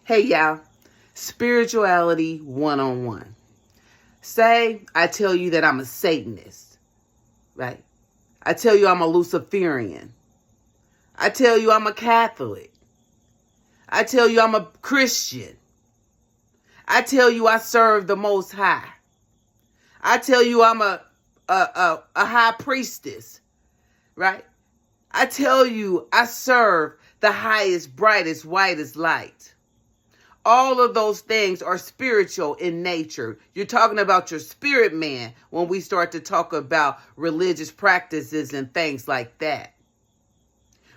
Hey y'all, spirituality 101. Say I tell you that I'm a Satanist, right? I tell you I'm a Luciferian. I tell you I'm a Catholic. I tell you I'm a Christian. I tell you I serve the Most High. I tell you I'm a high priestess, right? I tell you I serve the highest, brightest, whitest light. All of those things are spiritual in nature. You're talking about your spirit man when we start to talk about religious practices and things like that.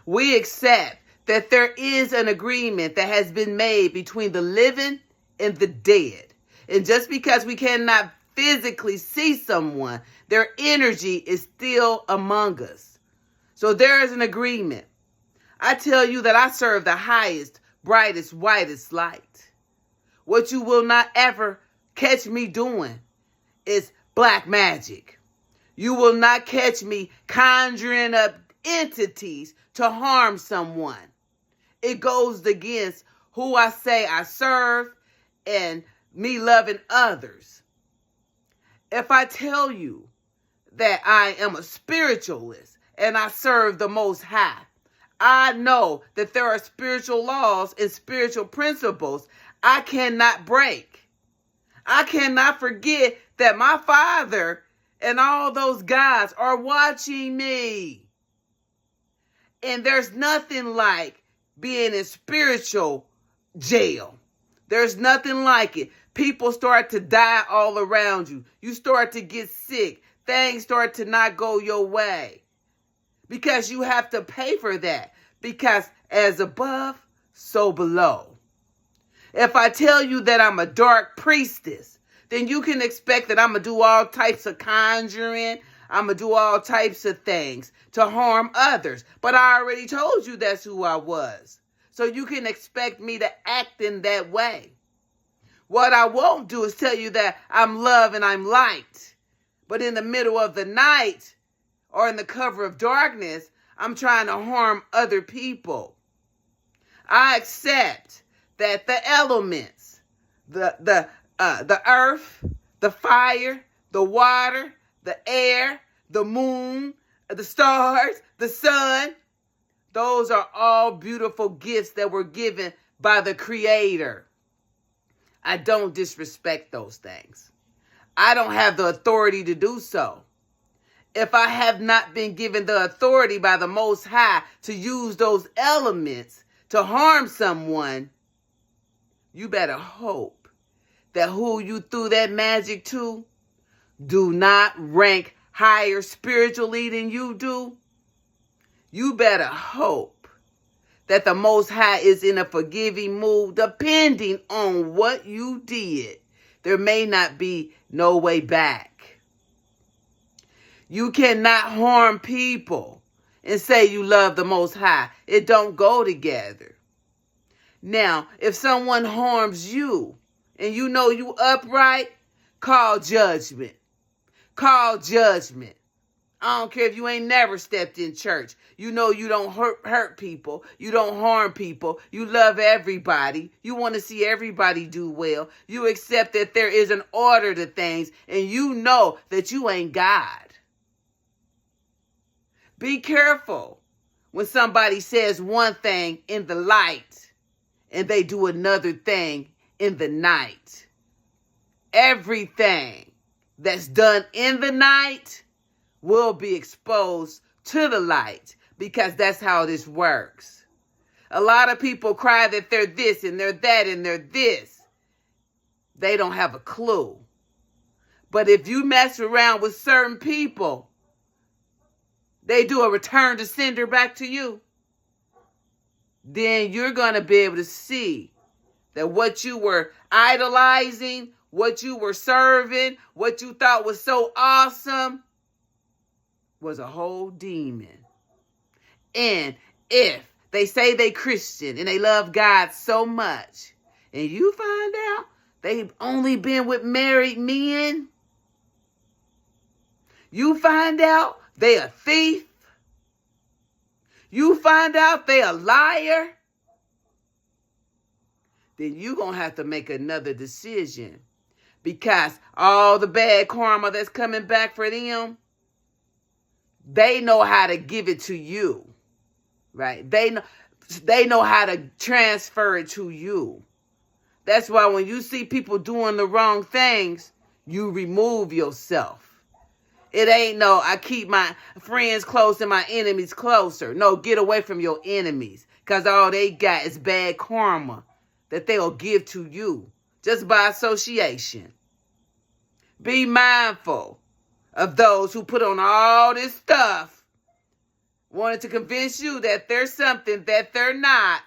We accept that there is an agreement that has been made between the living and the dead. And just because we cannot physically see someone, their energy is still among us. So there is an agreement. I tell you that I serve the highest, brightest, whitest light. What you will not ever catch me doing is black magic. You will not catch me conjuring up entities to harm someone. It goes against who I say I serve and me loving others. If I tell you that I am a spiritualist and I serve the Most High, I know that there are spiritual laws and spiritual principles I cannot break. I cannot forget that my Father and all those gods are watching me. And there's nothing like being in spiritual jail. There's nothing like it. People start to die all around you. You start to get sick. Things start to not go your way. Because you have to pay for that. Because as above, so below. If I tell you that I'm a dark priestess, then you can expect that I'm going to do all types of conjuring. I'm going to do all types of things to harm others. But I already told you that's who I was. So you can expect me to act in that way. What I won't do is tell you that I'm love and I'm light. But in the middle of the night or in the cover of darkness, I'm trying to harm other people. I accept that the elements, the earth, the fire, the water, the air, the moon, the stars, the sun, those are all beautiful gifts that were given by the Creator. I don't disrespect those things. I don't have the authority to do so. If I have not been given the authority by the Most High to use those elements to harm someone, you better hope that who you threw that magic to do not rank higher spiritually than you do. You better hope that the Most High is in a forgiving mood, depending on what you did. There may not be no way back. You cannot harm people and say you love the Most High. It don't go together. Now, if someone harms you and you know you upright, call judgment. Call judgment. I don't care if you ain't never stepped in church. You know you don't hurt people. You don't harm people. You love everybody. You want to see everybody do well. You accept that there is an order to things and you know that you ain't God. Be careful when somebody says one thing in the light and they do another thing in the night. Everything that's done in the night will be exposed to the light because that's how this works. A lot of people cry that they're this and they're that and they're this. They don't have a clue. But if you mess around with certain people, they do a return to sender back to you. Then you're going to be able to see that what you were idolizing, what you were serving, what you thought was so awesome was a whole demon. And if they say they Christian and they love God so much, and you find out they've only been with married men, you find out they a thief, you find out they a liar, then you're going to have to make another decision. Because all the bad karma that's coming back for them, they know how to give it to you. Right? They know how to transfer it to you. That's why when you see people doing the wrong things, you remove yourself. It ain't no, I keep my friends close and my enemies closer. No, get away from your enemies. Because all they got is bad karma that they'll give to you just by association. Be mindful of those who put on all this stuff, wanted to convince you that they're something that they're not.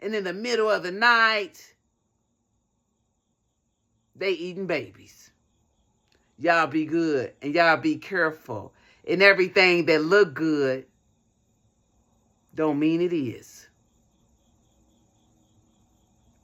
And in the middle of the night, they eating babies. Y'all be good and y'all be careful. And everything that look good don't mean it is.